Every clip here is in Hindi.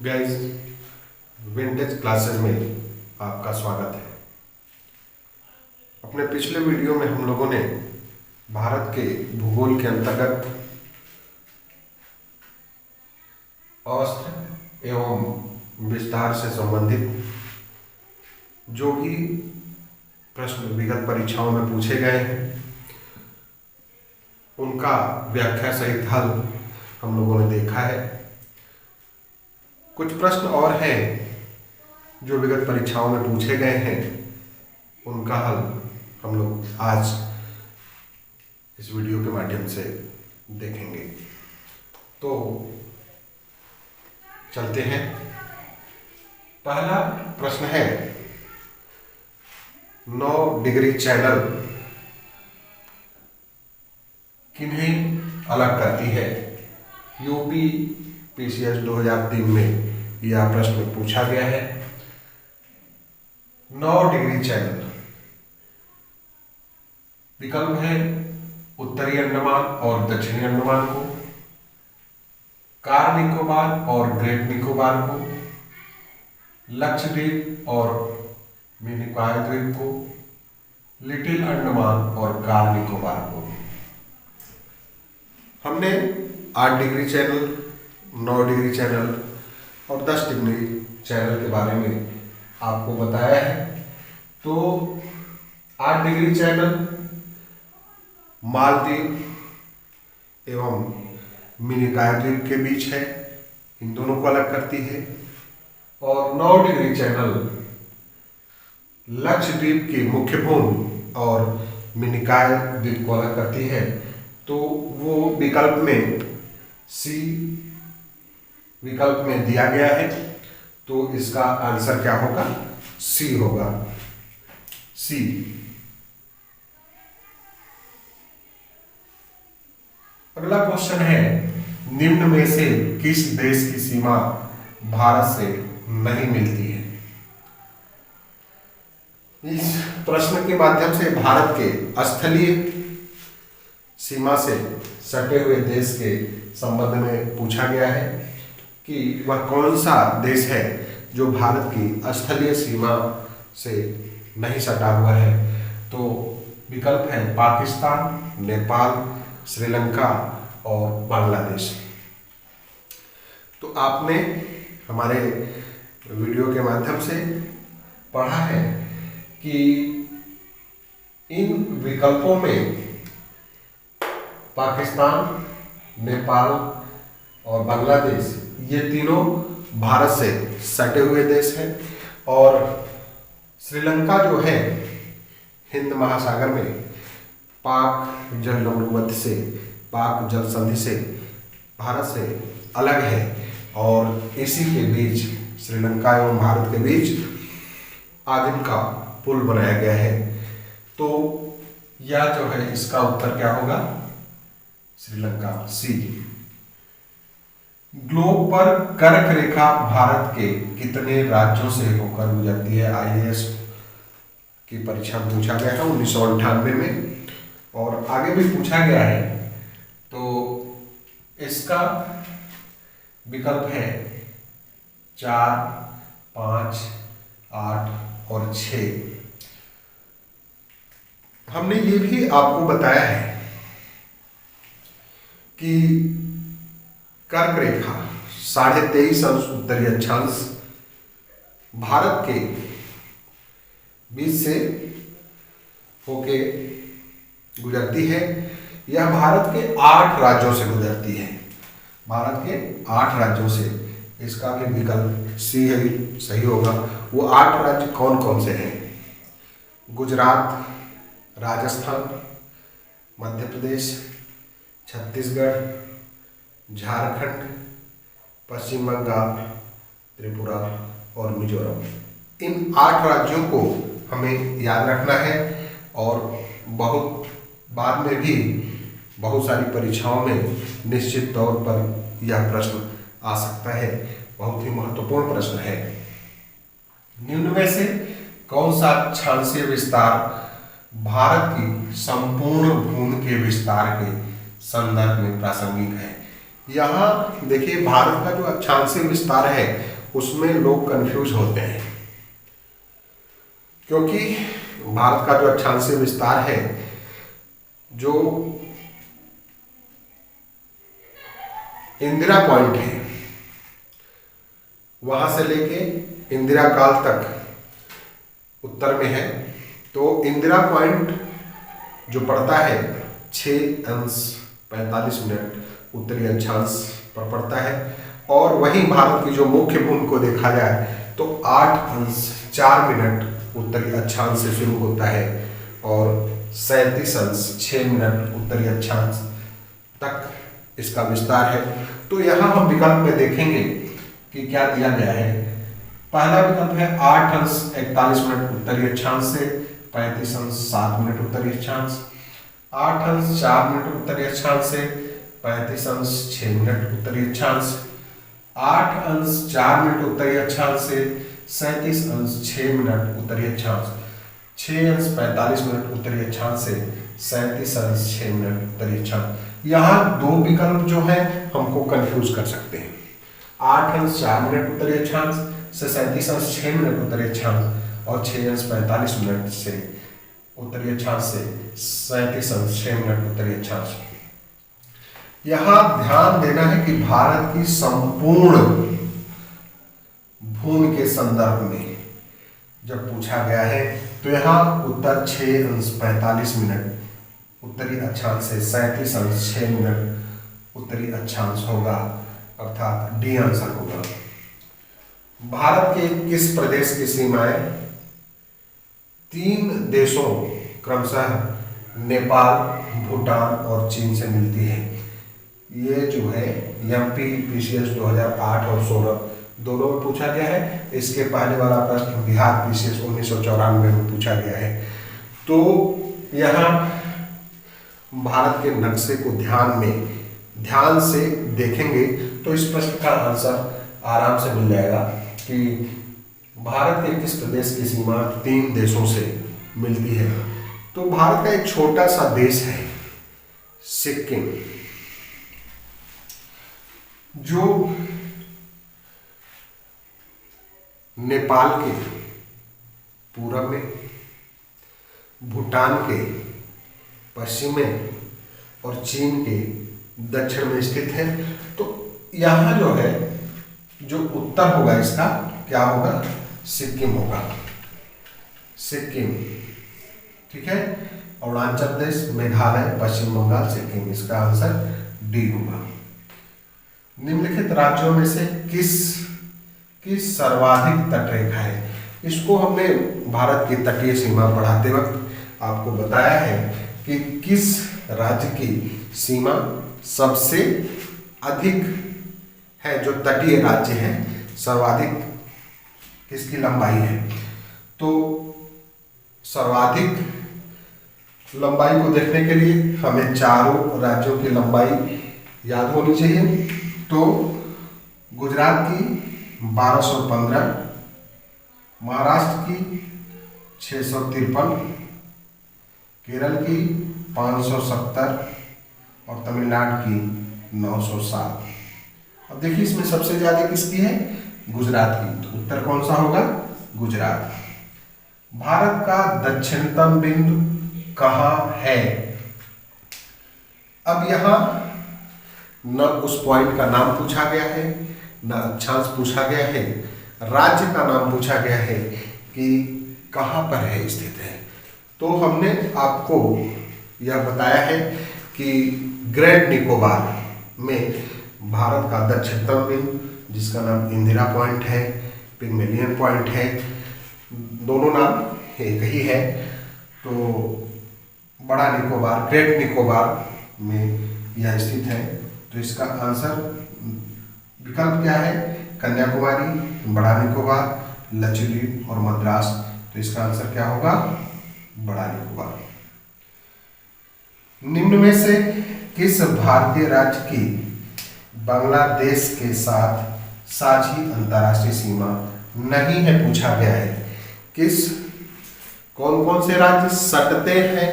गाइस, विंटेज क्लासेस में आपका स्वागत है। अपने पिछले वीडियो में हम लोगों ने भारत के भूगोल के अंतर्गत औसत एवं विस्तार से संबंधित जो भी प्रश्न विगत परीक्षाओं में पूछे गए हैं उनका व्याख्या सहित हल हम लोगों ने देखा है। कुछ प्रश्न और हैं जो विगत परीक्षाओं में पूछे गए हैं, उनका हल हम लोग आज इस वीडियो के माध्यम से देखेंगे। तो चलते हैं। पहला प्रश्न है, 9 डिग्री चैनल किन्हें अलग करती है? यूपी पीसीएस 2003 में यह प्रश्न पूछा गया है। 9 डिग्री चैनल विकल्प है उत्तरी अंडमान और दक्षिणी अंडमान को, कार निकोबार और ग्रेट निकोबार को, लक्षद्वीप और मिनिकॉय द्वीप को, लिटिल अंडमान और कार निकोबार को। हमने 8 डिग्री चैनल, 9 डिग्री चैनल और 10 डिग्री चैनल के बारे में आपको बताया है। तो 8 डिग्री चैनल मालदीव एवं मिनिकॉय द्वीप के बीच है, इन दोनों को अलग करती है। और 9 डिग्री चैनल लक्षद्वीप के मुख्य भूमि और मिनिकॉय द्वीप को अलग करती है। तो वो विकल्प में सी विकल्प में दिया गया है, तो इसका आंसर क्या होगा? सी होगा, सी। अगला क्वेश्चन है, निम्न में से किस देश की सीमा भारत से नहीं मिलती है? इस प्रश्न के माध्यम से भारत के स्थलीय सीमा से सटे हुए देश के संबंध में पूछा गया है कि वह कौन सा देश है जो भारत की स्थलीय सीमा से नहीं सटा हुआ है। तो विकल्प है पाकिस्तान, नेपाल, श्रीलंका और बांग्लादेश। तो आपने हमारे वीडियो के माध्यम से पढ़ा है कि इन विकल्पों में पाकिस्तान, नेपाल और बांग्लादेश ये तीनों भारत से सटे हुए देश हैं। और श्रीलंका जो है हिंद महासागर में पाक जलसंधि से पाक जल संधि से भारत से अलग है और इसी के बीच श्रीलंका एवं भारत के बीच आदिम का पुल बनाया गया है। तो यह जो है इसका उत्तर क्या होगा? श्रीलंका, सी। ग्लोब पर कर्क रेखा भारत के कितने राज्यों से होकर गुजरती है? आईएएस की परीक्षा में पूछा गया था 1998 में और आगे भी पूछा गया है। तो इसका विकल्प है 4, 5, 8 और 6। हमने ये भी आपको बताया है कि कर्क रेखा 23.5 अंश उत्तरी अक्षांश भारत के बीच से होके गुजरती है। यह भारत के 8 राज्यों से गुजरती है, भारत के 8 राज्यों से। इसका भी विकल्प सी है, सही होगा। वो 8 राज्य कौन कौन से हैं? गुजरात, राजस्थान, मध्य प्रदेश, छत्तीसगढ़, झारखंड, पश्चिम बंगाल, त्रिपुरा और मिजोरम। इन 8 राज्यों को हमें याद रखना है और बहुत बाद में भी बहुत सारी परीक्षाओं में निश्चित तौर पर यह प्रश्न आ सकता है। बहुत ही महत्वपूर्ण प्रश्न है। निम्न में से कौन सा अक्षांशीय विस्तार भारत की संपूर्ण भूमि के विस्तार के संदर्भ में प्रासंगिक है? यहाँ देखिए भारत का जो अक्षांशीय विस्तार है उसमें लोग कंफ्यूज होते हैं, क्योंकि भारत का जो अक्षांशीय विस्तार है, जो इंदिरा पॉइंट है वहां से लेके इंदिरा काल तक उत्तर में है, तो इंदिरा पॉइंट जो पड़ता है 6:45 उत्तरी अक्षांश पर पड़ता है, और वहीं भारत की जो मुख्य भूमि को देखा जाए तो 8:04 उत्तरी अक्षांश से शुरू होता है और 37:06 उत्तरी अक्षांश तक इसका विस्तार है। तो यहाँ हम विकल्प में देखेंगे कि क्या दिया गया है। पहला विकल्प है 8:41 उत्तरी अक्षांश से 35:07 उत्तरी अक्षांश, 8:04 उत्तरी अक्षांश से 35:06 उत्तरी अक्षांश, 8:04 उत्तरी अक्षांश से 37:06 उत्तरी अक्षांश, 6:45 उत्तरी अक्षांश से 37:06 उत्तरी अक्षांश। यहाँ दो विकल्प जो है हमको कंफ्यूज कर सकते हैं, 8:04 उत्तरी अक्षांश से 37:06 उत्तरी अक्षांश और 6:45 से उत्तरी अक्षांश से 37:06 उत्तरी अक्षांश। यहाँ ध्यान देना है कि भारत की संपूर्ण भूमि के संदर्भ में जब पूछा गया है तो यहाँ उत्तर 6:45 उत्तरी अक्षांश से 37:06 उत्तरी अक्षांश होगा, अर्थात डी आंसर होगा। भारत के किस प्रदेश की सीमाएं 3 देशों क्रमशः नेपाल, भूटान और चीन से मिलती है? ये जो है MPPCS 2008 और 16 दोनों में पूछा गया है। इसके पहले वाला प्रश्न बिहार PCS 1994 में पूछा गया है। तो यहाँ भारत के नक्शे को ध्यान से देखेंगे तो इस प्रश्न का आंसर आराम से मिल जाएगा कि भारत के किस प्रदेश की सीमा 3 देशों से मिलती है। तो भारत का एक छोटा सा देश है सिक्किम, जो नेपाल के पूरब में, भूटान के पश्चिम में और चीन के दक्षिण में स्थित है। तो यहाँ जो है जो उत्तर होगा इसका क्या होगा, सिक्किम होगा, सिक्किम, ठीक है। अरुणाचल प्रदेश, मेघालय, पश्चिम बंगाल, सिक्किम, इसका आंसर डी होगा। निम्नलिखित राज्यों में से किस सर्वाधिक तटरेखा है? इसको हमने भारत की तटीय सीमा पढ़ाते वक्त आपको बताया है कि किस राज्य की सीमा सबसे अधिक है, जो तटीय राज्य है सर्वाधिक किसकी लंबाई है। तो सर्वाधिक लंबाई को देखने के लिए हमें चारों राज्यों की लंबाई याद होनी चाहिए। तो गुजरात की 1215, महाराष्ट्र की 653, केरल की 570 और तमिलनाडु की 907। अब देखिए इसमें सबसे ज्यादा किसकी है, गुजरात की। तो उत्तर कौन सा होगा, गुजरात। भारत का दक्षिणतम बिंदु कहाँ है? अब यहाँ न उस पॉइंट का नाम पूछा गया है, न अक्षांश पूछा गया है, राज्य का नाम पूछा गया है कि कहाँ पर है, स्थित है। तो हमने आपको यह बताया है कि ग्रेट निकोबार में भारत का दक्षिणतम बिंदु, जिसका नाम इंदिरा पॉइंट है, पिग्मेलियन पॉइंट है, दोनों नाम एक ही है। तो बड़ा निकोबार, ग्रेट निकोबार में यह स्थित है। तो इसका आंसर विकल्प क्या है, कन्याकुमारी, बड़ा निकोबार, लक्षद्वीप और मद्रास। तो इसका आंसर क्या होगा, बड़ा निकोबार। निम्न में से किस भारतीय राज्य की बांग्लादेश के साथ साझी अंतर्राष्ट्रीय सीमा नहीं है, पूछा गया है। कौन कौन से राज्य सटते हैं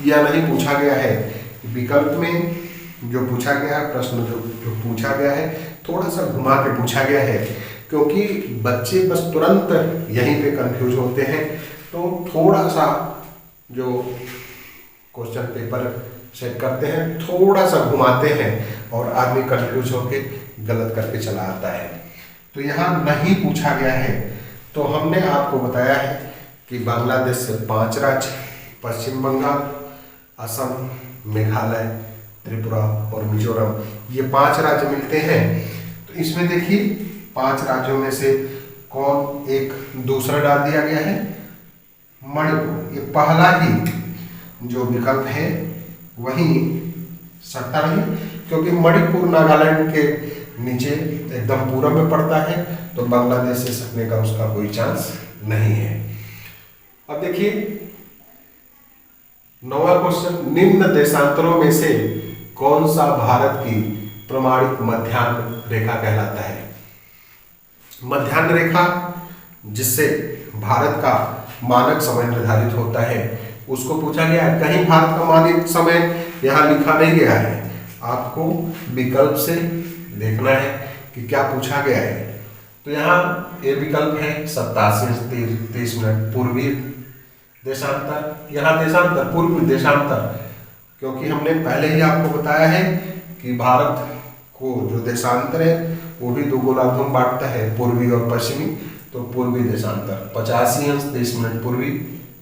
या नहीं पूछा गया है। विकल्प में जो पूछा गया है प्रश्न, जो पूछा गया है थोड़ा सा घुमा के पूछा गया है, क्योंकि बच्चे बस तुरंत यहीं पे कंफ्यूज होते हैं। तो थोड़ा सा जो क्वेश्चन पेपर सेट करते हैं थोड़ा सा घुमाते हैं और आदमी कंफ्यूज होके गलत करके चला आता है। तो यहाँ नहीं पूछा गया है, तो हमने आपको बताया है कि बांग्लादेश से 5 राज्य, पश्चिम बंगाल, असम, मेघालय, त्रिपुरा और मिजोरम, ये 5 राज्य मिलते हैं। तो इसमें देखिए 5 राज्यों में से कौन एक दूसरा डाल दिया गया है, मणिपुर। ये पहला ही जो विकल्प है वही सट्टा नहीं, क्योंकि मणिपुर नागालैंड के नीचे एकदम पूरब में पड़ता है, तो बांग्लादेश से सकने का उसका कोई चांस नहीं है। अब देखिए 9वां क्वेश्चन, निम्न देशांतरों में से कौन सा भारत की प्रमाणित मध्याह्न रेखा कहलाता है। मध्याह्न रेखा जिससे भारत का मानक समय निर्धारित होता है उसको पूछा गया है। कहीं भारत का मानक समय यहाँ लिखा नहीं गया है, आपको विकल्प से देखना है कि क्या पूछा गया है। तो यहाँ ये विकल्प है 87:30 पूर्वी देशांतर, यहाँ देशांतर पूर्वी देशांतर, क्योंकि हमने पहले ही आपको बताया है कि भारत को जो देशांतर है वो भी 2 गोलार्धों में बांटता है, पूर्वी और पश्चिमी। तो पूर्वी देशांतर 85:30 पूर्वी,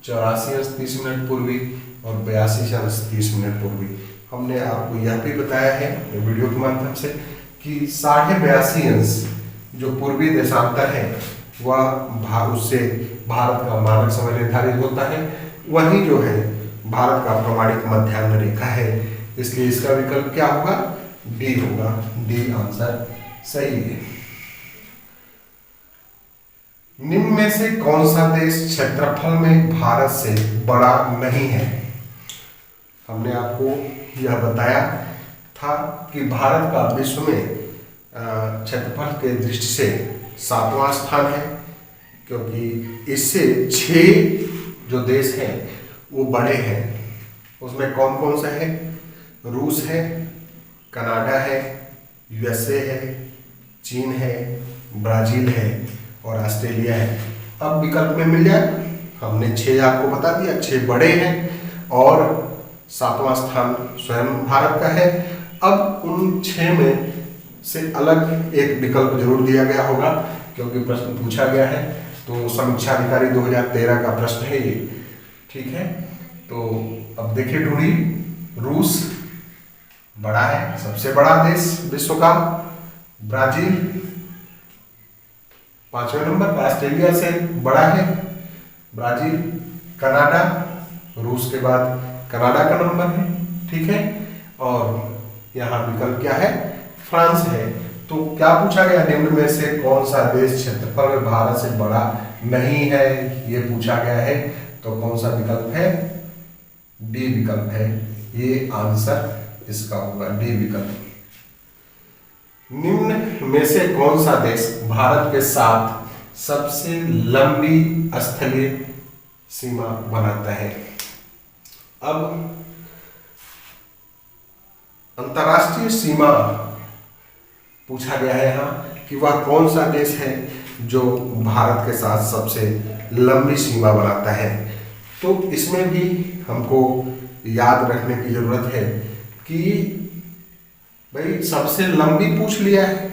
84:30 पूर्वी और 82:30 पूर्वी। हमने आपको यह भी बताया है वीडियो के माध्यम से कि 82.5 जो पूर्वी देशांतर है वह उससे भारत का मानक समय निर्धारित होता है, वही जो है भारत का प्रमाणित मध्याह्न रेखा है। इसलिए इसका विकल्प क्या होगा, डी होगा। डी आंसर सही है। निम्न में से कौन सा देश क्षेत्रफल में भारत से बड़ा नहीं है। हमने आपको यह बताया था कि भारत का विश्व में क्षेत्रफल के दृष्टि से 7वां स्थान है, क्योंकि इससे 6 जो देश हैं वो बड़े हैं। उसमें कौन कौन सा है, रूस है, कनाडा है, यूएसए है, चीन है, ब्राजील है और ऑस्ट्रेलिया है। अब विकल्प में मिल जाए, हमने 6 आपको बता दिया, 6 बड़े हैं और 7वां स्थान स्वयं भारत का है। अब उन 6 में से अलग एक विकल्प जरूर दिया गया होगा, क्योंकि प्रश्न पूछा गया है। तो समीक्षा अधिकारी 2013 का प्रश्न है ये, ठीक है। तो अब देखिए ढूंढी, रूस बड़ा है, सबसे बड़ा देश विश्व का, ब्राजील 5वें नंबर पर, ऑस्ट्रेलिया से बड़ा है ब्राजील, कनाडा, रूस के बाद कनाडा का नंबर है, ठीक है। और यहाँ विकल्प क्या है, फ्रांस है। तो क्या पूछा गया, निम्न में से कौन सा देश क्षेत्रफल में भारत से बड़ा नहीं है, ये पूछा गया है। तो कौन सा विकल्प है, डी विकल्प है, ये आंसर इसका होगा, डी विकल्प। निम्न में से कौन सा देश भारत के साथ सबसे लंबी स्थलीय सीमा बनाता है। अब अंतरराष्ट्रीय सीमा पूछा गया है यहाँ कि वह कौन सा देश है जो भारत के साथ सबसे लंबी सीमा बनाता है। तो इसमें भी हमको याद रखने की जरूरत है कि भाई सबसे लंबी पूछ लिया है,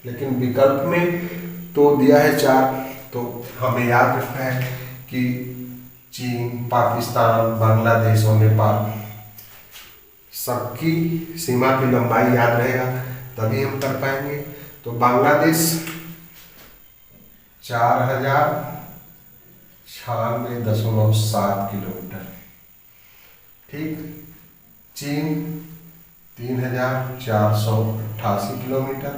लेकिन विकल्प में तो दिया है 4। तो हमें याद रखना है कि चीन, पाकिस्तान, बांग्लादेश और नेपाल सबकी सीमा की लंबाई याद रहेगा तभी हम कर पाएंगे। तो बांग्लादेश 4096.7 किलोमीटर, ठीक। चीन 3488 किलोमीटर,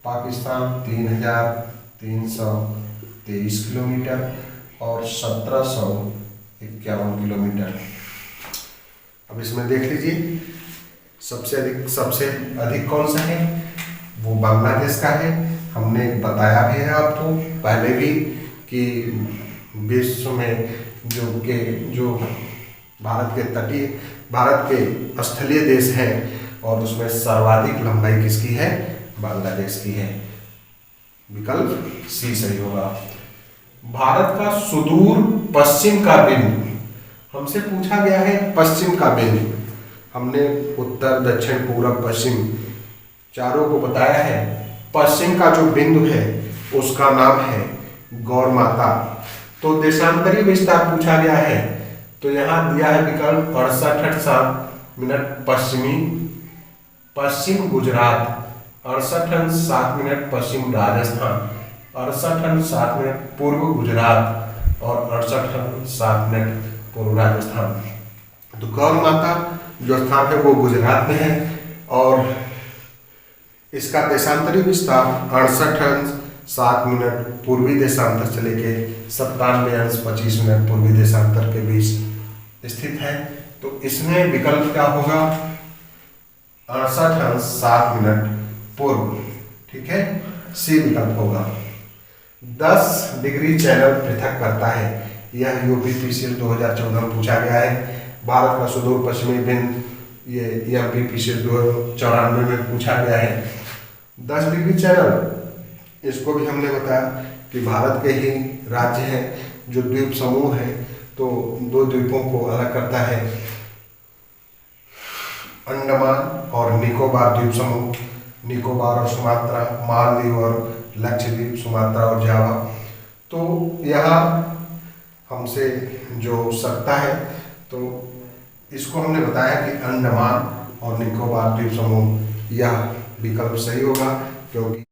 पाकिस्तान 3323 किलोमीटर और 1751 किलोमीटर। अब इसमें देख लीजिए सबसे अधिक कौन सा है, वो बांग्लादेश का है। हमने बताया भी है आपको पहले भी कि विश्व में जो भारत के स्थलीय देश हैं और उसमें सर्वाधिक लंबाई किसकी है? बांग्लादेश की है। विकल्प सी सही होगा। भारत का सुदूर पश्चिम का बिंदु, हमसे पूछा गया है पश्चिम का बिंदु। हमने उत्तर, दक्षिण, पूरब, पश्चिम चारों को बताया है। पश्चिम का जो बिंदु है उसका नाम है गौर माता। तो देशांतरी विस्तार पूछा गया है, तो यहाँ दिया है विकल्प 68.7 पश्चिम गुजरात, 68.7 पश्चिम राजस्थान, 68.7 पूर्व गुजरात और 68.7 पूर्व राजस्थान। तो गौर माता जो स्थान है वो गुजरात में है और इसका देशांतरी विस्तार 68.7 पूर्वी देशांतर से लेके 97.25 पूर्वी देशांतर के बीच स्थित है। तो इसमें विकल्प क्या होगा? 68.7 पूर्व। ठीक है, सी विकल्प होगा। 10 डिग्री चैनल पृथक करता है, यह यूपीपीसीएल 2014 में पूछा गया है। भारत का सुदूर पश्चिमी बिंदु ये एमपीपीसीएल 94 में पूछा गया है। 10 डिग्री चैनल, इसको भी हमने बताया कि भारत के ही राज्य हैं जो द्वीप समूह है, तो 2 द्वीपों को अलग करता है, अंडमान और निकोबार द्वीप समूह, निकोबार और सुमात्रा, मालदीव और लक्षद्वीप, सुमात्रा और जावा। तो यहाँ हमसे जो सकता है तो इसको हमने बताया कि अंडमान और निकोबार द्वीप समूह, यह विकल्प सही होगा क्योंकि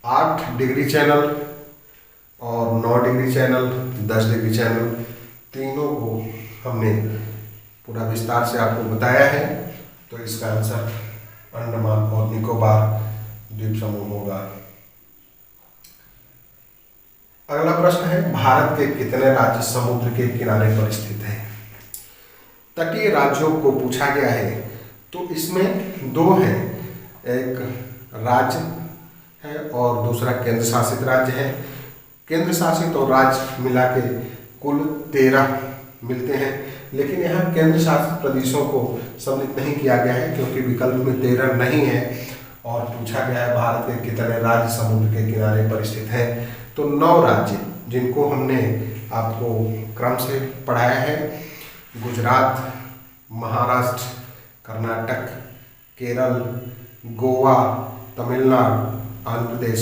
8 डिग्री चैनल और 9 डिग्री चैनल, 10 डिग्री चैनल तीनों को हमने पूरा विस्तार से आपको बताया है। तो इसका आंसर अंडमान और निकोबार द्वीप समूह होगा। अगला प्रश्न है, भारत के कितने राज्य समुद्र के किनारे पर स्थित हैं? तटीय राज्यों को पूछा गया है, तो इसमें 2 हैं, एक राज्य है और दूसरा केंद्र शासित राज्य है। केंद्र शासित और राज्य मिला के कुल 13 मिलते हैं, लेकिन यहाँ केंद्र शासित प्रदेशों को सम्मिलित नहीं किया गया है क्योंकि विकल्प में 13 नहीं है और पूछा गया है भारत के कितने राज्य समुद्र के किनारे पर स्थित हैं। तो 9 राज्य जिनको हमने आपको क्रम से पढ़ाया है, गुजरात, महाराष्ट्र, कर्नाटक, केरल, गोवा, तमिलनाडु, आंध्र प्रदेश,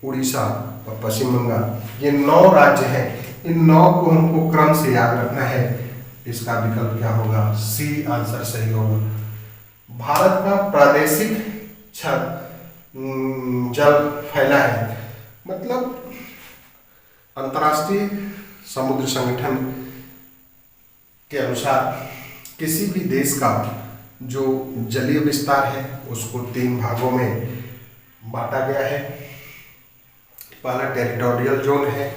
उड़ीसा और पश्चिम बंगाल, ये 9 राज्य हैं। इन 9 को हमको क्रम से याद रखना है। इसका विकल्प क्या होगा? सी आंसर सही होगा। भारत का प्रादेशिक जल फैला है, मतलब अंतर्राष्ट्रीय समुद्र संगठन के अनुसार किसी भी देश का जो जलीय विस्तार है उसको 3 भागों में बांटा गया है। पहला टेरिटोरियल जोन है,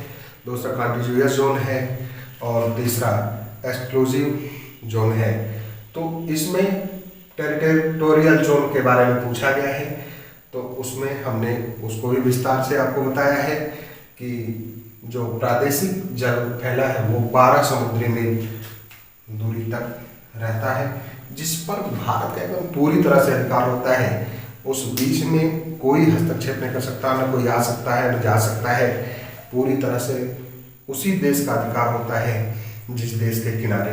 दूसरा कॉन्टिग्युअस जोन है और तीसरा एक्सक्लूसिव जोन है। तो इसमें टेरिटोरियल जोन के बारे में पूछा गया है, तो उसमें हमने उसको भी विस्तार से आपको बताया है कि जो प्रादेशिक जल फैला है वो 12 समुद्री मील दूरी तक रहता है, जिस पर भारत का एकदम पूरी तरह से अधिकार होता है। उस बीच में कोई हस्तक्षेप नहीं कर सकता, न कोई आ सकता है न जा सकता है। पूरी तरह से उसी देश का अधिकार होता है जिस देश के किनारे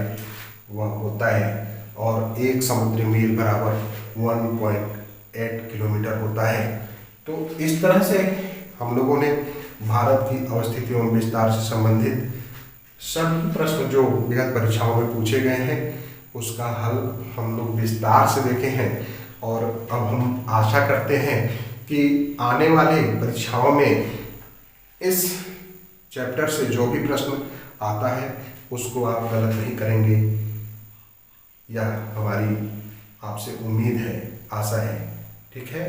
वह होता है, और 1 समुद्री मील बराबर 1.8 किलोमीटर होता है। तो इस तरह से हम लोगों ने भारत की अवस्थिति एवं विस्तार से संबंधित सभी प्रश्न जो विगत परीक्षाओं में पूछे गए हैं उसका हल हम लोग विस्तार से देखे हैं, और अब हम आशा करते हैं कि आने वाले परीक्षाओं में इस चैप्टर से जो भी प्रश्न आता है उसको आप गलत नहीं करेंगे, यह हमारी आपसे उम्मीद है, आशा है। ठीक है।